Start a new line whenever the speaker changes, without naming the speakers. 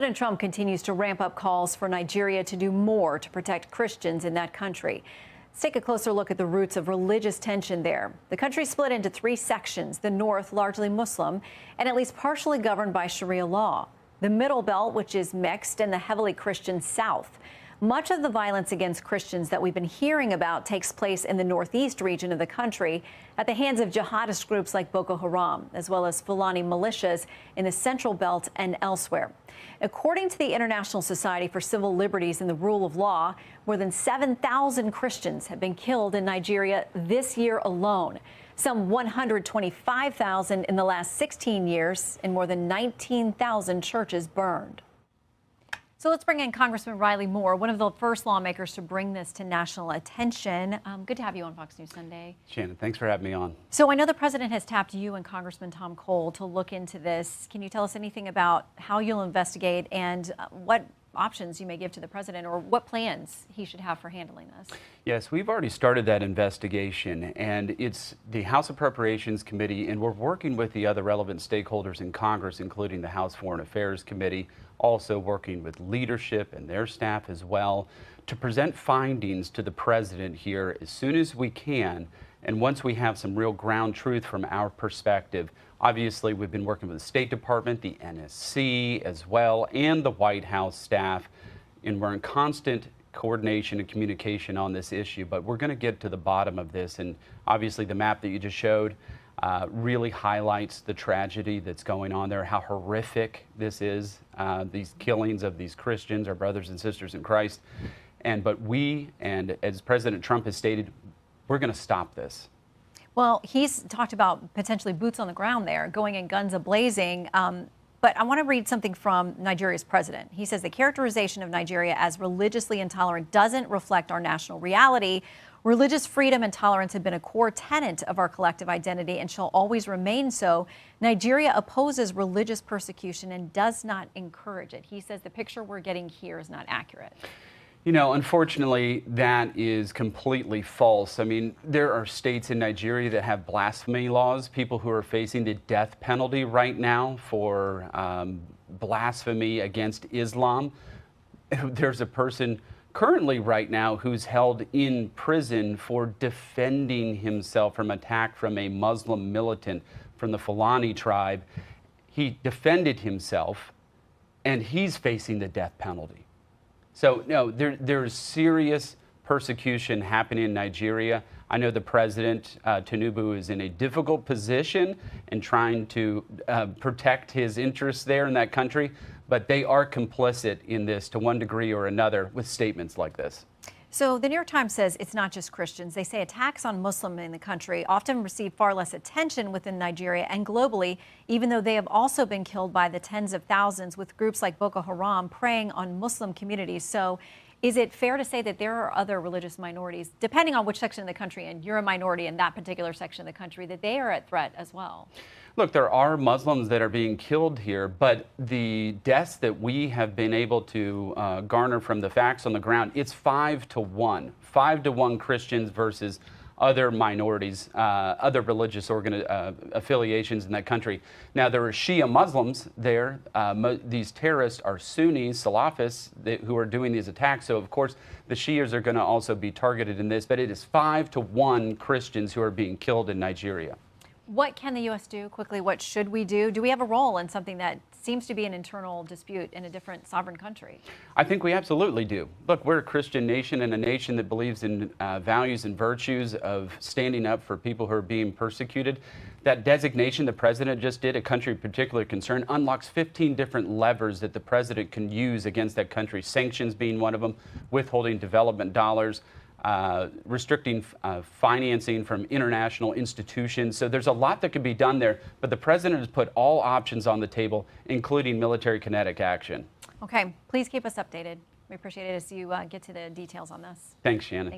President Trump continues to ramp up calls for Nigeria to do more to protect Christians in that country. Let's take a closer look at the roots of religious tension there. The country split into three sections, the north largely Muslim and at least partially governed by Sharia law. The middle belt, which is mixed, and the heavily Christian south. Much of the violence against Christians that we've been hearing about takes place in the northeast region of the country at the hands of jihadist groups like Boko Haram, as well as Fulani militias in the central belt and elsewhere. According to the International Society for Civil Liberties and the Rule of Law, more than 7,000 Christians have been killed in Nigeria this year alone. Some 125,000 in the last 16 years, and more than 19,000 churches burned. So let's bring in Congressman Riley Moore, one of the first lawmakers to bring this to national attention. Good to have you on Fox News Sunday.
Shannon, thanks for having me on.
So I know the president has tapped you and Congressman Tom Cole to look into this. Can you tell us anything about how you'll investigate and what options you may give to the president, or what plans he should have for handling this?
Yes, we've already started that investigation, and it's the House Appropriations Committee, and we're working with the other relevant stakeholders in Congress, including the House Foreign Affairs Committee, also working with leadership and their staff as well, to present findings to the president here as soon as we can. And once we have some real ground truth from our perspective. Obviously, we've been working with the State Department, the NSC as well, and the White House staff, and we're in constant coordination and communication on this issue. But we're going to get to the bottom of this, and obviously the map that you just showed really highlights the tragedy that's going on there, how horrific this is, these killings of these Christians, our brothers and sisters in Christ. But we, and as President Trump has stated, we're going to stop this.
Well, he's talked about potentially boots on the ground there, going in guns a-blazing. But I want to read something from Nigeria's president. He says the characterization of Nigeria as religiously intolerant doesn't reflect our national reality. Religious freedom and tolerance have been a core tenet of our collective identity and shall always remain so. Nigeria opposes religious persecution and does not encourage it. He says the picture we're getting here is not accurate.
You know, unfortunately, that is completely false. I mean, there are states in Nigeria that have blasphemy laws, people who are facing the death penalty right now for blasphemy against Islam. There's a person currently right now who's held in prison for defending himself from attack from a Muslim militant from the Fulani tribe. He defended himself, and he's facing the death penalty. So, no, there's serious persecution happening in Nigeria. I know the president, Tinubu, is in a difficult position in trying to protect his interests there in that country, but they are complicit in this to one degree or another with statements like this.
So the New York Times says it's not just Christians. They say attacks on Muslims in the country often receive far less attention within Nigeria and globally, even though they have also been killed by the tens of thousands, with groups like Boko Haram preying on Muslim communities. So is it fair to say that there are other religious minorities, depending on which section of the country, and you're a minority in that particular section of the country, that they are at threat as well?
Look, there are Muslims that are being killed here, but the deaths that we have been able to garner from the facts on the ground, it's 5 to 1. 5 to 1 Christians versus other minorities, other religious affiliations in that country. Now, there are Shia Muslims there. These terrorists are Sunnis, Salafists, who are doing these attacks. So, of course, the Shias are going to also be targeted in this, but it is 5 to 1 Christians who are being killed in Nigeria.
What can the U.S. do quickly? What should we do? Do we have a role in something that seems to be an internal dispute in a different sovereign country?
I think we absolutely do. Look, we're a Christian nation and a nation that believes in values and virtues of standing up for people who are being persecuted. That designation the president just did, a country of particular concern, unlocks 15 different levers that the president can use against that country, sanctions being one of them, withholding development dollars, restricting financing from international institutions. So there's a lot that could be done there, but the president has put all options on the table, including military kinetic action.
Okay, please keep us updated. We appreciate it as you get to the details on this.
Thanks, Shannon.